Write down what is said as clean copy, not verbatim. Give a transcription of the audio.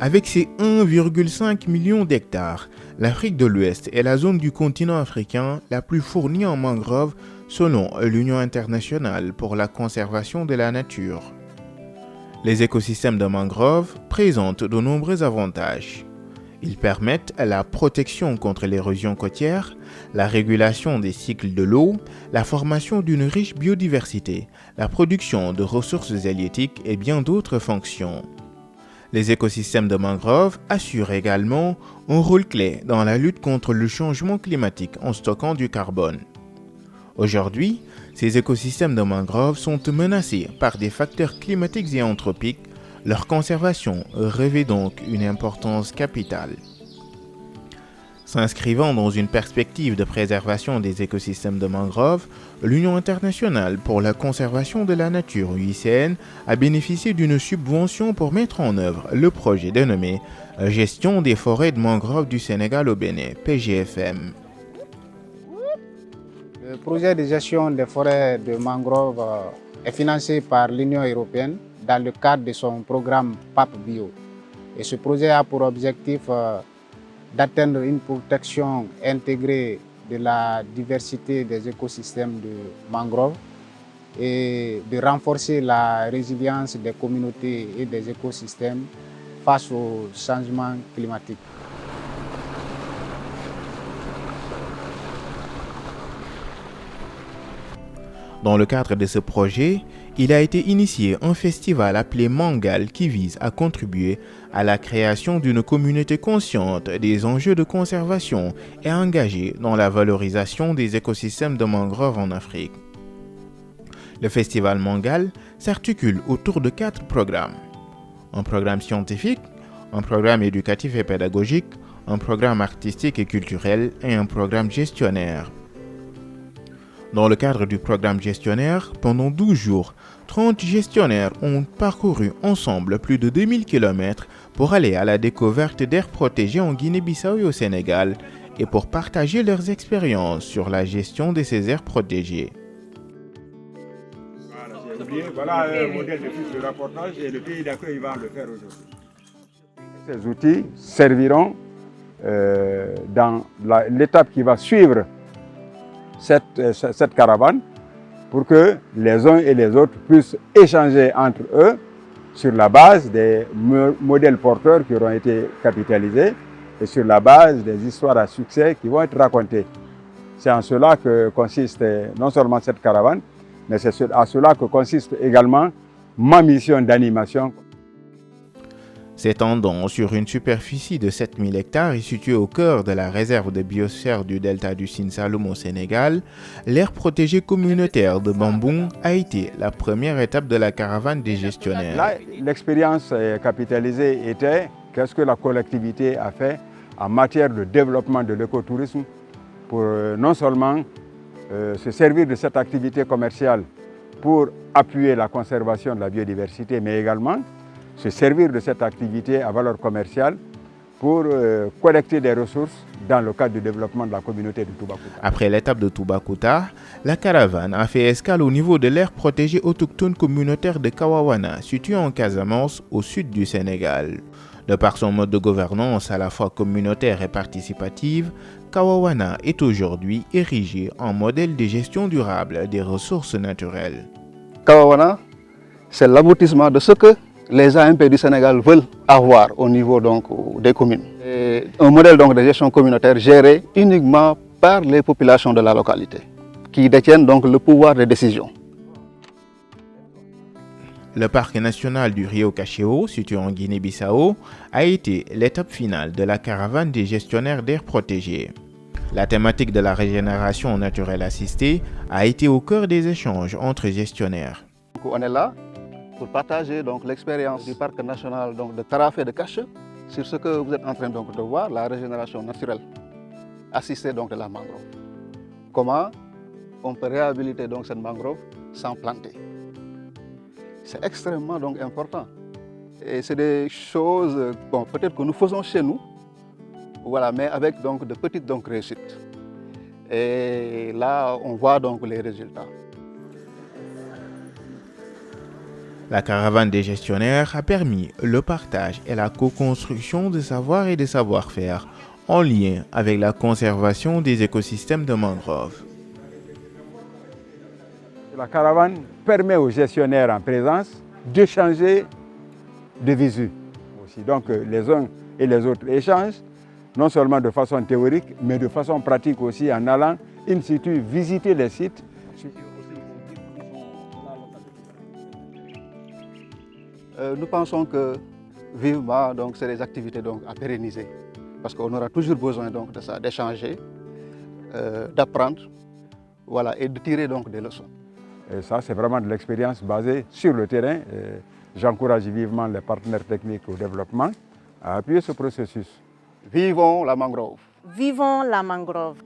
Avec ses 1,5 million d'hectares, l'Afrique de l'Ouest est la zone du continent africain la plus fournie en mangroves selon l'Union internationale pour la conservation de la nature. Les écosystèmes de mangroves présentent de nombreux avantages. Ils permettent la protection contre l'érosion côtière, la régulation des cycles de l'eau, la formation d'une riche biodiversité, la production de ressources halieutiques et bien d'autres fonctions. Les écosystèmes de mangroves assurent également un rôle clé dans la lutte contre le changement climatique en stockant du carbone. Aujourd'hui, ces écosystèmes de mangroves sont menacés par des facteurs climatiques et anthropiques. Leur conservation revêt donc une importance capitale. S'inscrivant dans une perspective de préservation des écosystèmes de mangroves, l'Union internationale pour la conservation de la nature (UICN) a bénéficié d'une subvention pour mettre en œuvre le projet dénommé Gestion des forêts de mangroves du Sénégal au Bénin, PGFM. Le projet de gestion des forêts de mangroves est financé par l'Union européenne dans le cadre de son programme PAP Bio. Et ce projet a pour objectif d'atteindre une protection intégrée de la diversité des écosystèmes de mangroves et de renforcer la résilience des communautés et des écosystèmes face au changement climatique. Dans le cadre de ce projet, il a été initié un festival appelé Mangal qui vise à contribuer à la création d'une communauté consciente des enjeux de conservation et engagée dans la valorisation des écosystèmes de mangroves en Afrique. Le festival Mangal s'articule autour de 4 programmes. Un programme scientifique, un programme éducatif et pédagogique, un programme artistique et culturel et un programme gestionnaire. Dans le cadre du programme gestionnaire, pendant 12 jours, 30 gestionnaires ont parcouru ensemble plus de 2000 km pour aller à la découverte d'aires protégées en Guinée-Bissau et au Sénégal et pour partager leurs expériences sur la gestion de ces aires protégées. Voilà un modèle de fiche de rapportage et le pays d'accueil va le faire aujourd'hui. Ces outils serviront dans l'étape qui va suivre cette caravane pour que les uns et les autres puissent échanger entre eux sur la base des modèles porteurs qui auront été capitalisés et sur la base des histoires à succès qui vont être racontées. C'est en cela que consiste non seulement cette caravane, mais c'est à cela que consiste également ma mission d'animation. S'étendant sur une superficie de 7000 hectares et située au cœur de la réserve de biosphère du delta du Sine Saloum au Sénégal, l'aire protégée communautaire de Bamboum a été la première étape de la caravane des gestionnaires. Là, l'expérience capitalisée était qu'est-ce que la collectivité a fait en matière de développement de l'écotourisme pour non seulement se servir de cette activité commerciale pour appuyer la conservation de la biodiversité, mais également se servir de cette activité à valeur commerciale pour collecter des ressources dans le cadre du développement de la communauté de Toubacouta. Après l'étape de Toubacouta, la caravane a fait escale au niveau de l'aire protégée autochtone communautaire de Kawawana, située en Casamance, au sud du Sénégal. De par son mode de gouvernance à la fois communautaire et participative, Kawawana est aujourd'hui érigé en modèle de gestion durable des ressources naturelles. Kawawana, c'est l'aboutissement de ce que les AMP du Sénégal veulent avoir au niveau des communes. Et un modèle de gestion communautaire géré uniquement par les populations de la localité, qui détiennent donc le pouvoir de décision. Le parc national du Rio Cacheo, situé en Guinée-Bissau, a été l'étape finale de la caravane des gestionnaires d'aires protégées. La thématique de la régénération naturelle assistée a été au cœur des échanges entre gestionnaires. On est là pour partager l'expérience du parc national de Tarafé de Cache sur ce que vous êtes en train de voir, la régénération naturelle assistée de la mangrove. Comment on peut réhabiliter cette mangrove sans planter. C'est extrêmement important. Et c'est des choses peut-être que nous faisons chez nous, voilà, mais avec de petites réussites. Et là, on voit les résultats. La caravane des gestionnaires a permis le partage et la co-construction de savoirs et de savoir-faire en lien avec la conservation des écosystèmes de mangroves. La caravane permet aux gestionnaires en présence d'échanger de visu aussi. Donc les uns et les autres échangent, non seulement de façon théorique, mais de façon pratique aussi en allant in situ visiter les sites. Nous pensons que vivement, c'est des activités à pérenniser parce qu'on aura toujours besoin de ça, d'échanger, d'apprendre, voilà, et de tirer des leçons. Et ça, c'est vraiment de l'expérience basée sur le terrain. J'encourage vivement les partenaires techniques au développement à appuyer ce processus. Vivons la mangrove. Vivons la mangrove.